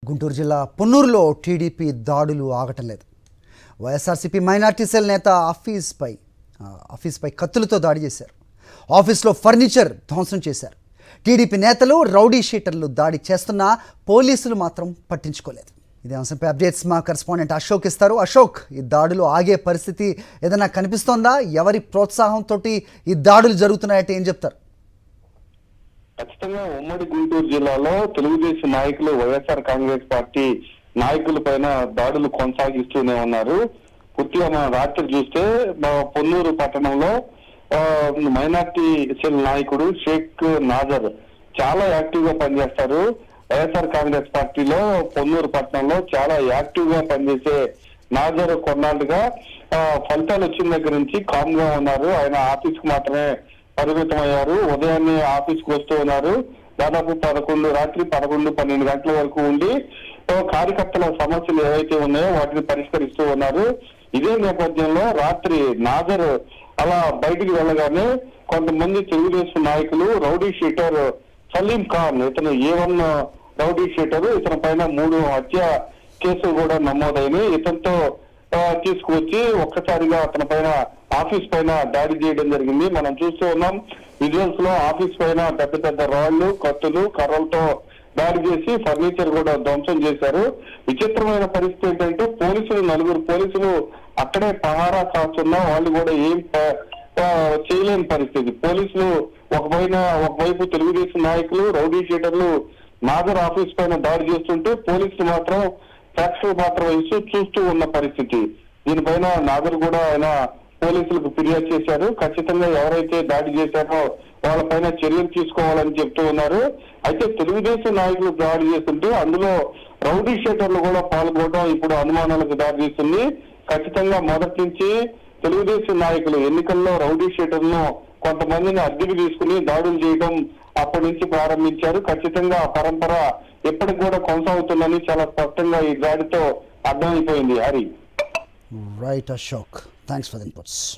గుంటూరు జిల్లా పొన్నూరులో టీడీపీ దాడులు ఆగటం లేదు. వైఎస్ఆర్సీపీ మైనార్టీ సెల్ నేత ఆఫీస్పై కత్తులతో దాడి చేశారు. ఆఫీస్లో ఫర్నిచర్ ధ్వంసం చేశారు. టీడీపీ నేతలు రౌడీ షీటర్లు దాడి చేస్తున్నా పోలీసులు మాత్రం పట్టించుకోలేదు. ఇదే అంశంపై అప్డేట్స్ మా కరెస్పాండెంట్ అశోక్ ఇస్తారు. అశోక్, ఈ దాడులు ఆగే పరిస్థితి ఏదైనా కనిపిస్తోందా? ఎవరి ప్రోత్సాహంతో ఈ దాడులు జరుగుతున్నాయంటే ఏం చెప్తారు? ఖచ్చితంగా ఉమ్మడి గుంటూరు జిల్లాలో తెలుగుదేశం నాయకులు వైఎస్ఆర్ కాంగ్రెస్ పార్టీ నాయకుల పైన దాడులు కొనసాగిస్తూనే ఉన్నారు. పూర్తిగా మనం రాత్రి చూస్తే పొన్నూరు పట్టణంలో మైనార్టీ సెల్ నాయకుడు షేక్ నాజర్ చాలా యాక్టివ్ గా పనిచేస్తారు. వైఎస్ఆర్ కాంగ్రెస్ పార్టీలో పొన్నూరు పట్టణంలో చాలా యాక్టివ్ గా పనిచేసే నాజర్ కొన్నాళ్ళుగా ఫలితాలు వచ్చిన దగ్గర నుంచి కామ్ గా ఉన్నారు. ఆయన ఆఫీస్ కు మాత్రమే పరిమితం అయ్యారు. ఉదయాన్నే ఆఫీస్ కు వస్తూ ఉన్నారు. దాదాపు రాత్రి 11-12 గంటల వరకు ఉండి కార్యకర్తల సమస్యలు ఏవైతే ఉన్నాయో వాటిని పరిష్కరిస్తూ ఉన్నారు. ఇదే నేపథ్యంలో రాత్రి నాజర్ అలా బయటికి వెళ్ళగానే కొంతమంది తెలుగుదేశం నాయకులు రౌడీ షీటర్ సలీం ఖాన్, ఇతను A1 రౌడీ షీటర్, ఇతని పైన 3 హత్య కేసులు కూడా నమోదైనాయి. ఇతనితో తీసుకువచ్చి ఒక్కసారిగా అతని పైన ఆఫీస్ పైన దాడి చేయడం జరిగింది. మనం చూస్తూ ఉన్నాం విజువల్స్ లో. ఆఫీస్ పైన పెద్ద పెద్ద రాళ్లు, కత్తులు, కర్రలతో దాడి చేసి ఫర్నిచర్ కూడా ధ్వంసం చేశారు. విచిత్రమైన పరిస్థితి ఏంటంటే నలుగురు పోలీసులు అక్కడే పహారా కాస్తున్నా వాళ్ళు కూడా ఏం చేయలేని పరిస్థితి. పోలీసులు ఒకవైపు తెలుగుదేశం నాయకులు రౌడీ షీటర్లు నాజర్ ఆఫీస్ పైన దాడి చేస్తుంటే పోలీసులు మాత్రం సాక్షులు మాత్రం వహిస్తూ చూస్తూ ఉన్న పరిస్థితి. దీనిపైన నాజర్ కూడా ఆయన పోలీసులకు ఫిర్యాదు చేశారు. ఖచ్చితంగా ఎవరైతే దాడి చేశారో వాళ్ళపైన చర్యలు తీసుకోవాలని చెప్తూ ఉన్నారు. అయితే తెలుగుదేశం నాయకులు దాడి చేస్తుంటే అందులో రౌడీ షీటర్లు కూడా పాల్గొనడం ఇప్పుడు అనుమానాలకు దారితీస్తుంది. ఖచ్చితంగా మొదటి నుంచి తెలుగుదేశం నాయకులు ఎన్నికల్లో రౌడీ షీటర్లను కొంతమందిని అద్దెకు తీసుకుని దాడులు చేయడం అప్పటి నుంచి ప్రారంభించారు. ఖచ్చితంగా ఆ పరంపర ఎప్పటికి కూడా కొనసాగుతుందని చాలా స్పష్టంగా ఈ దాడితో అర్థమైపోయింది. Hari. Right Ashok, thanks for the inputs.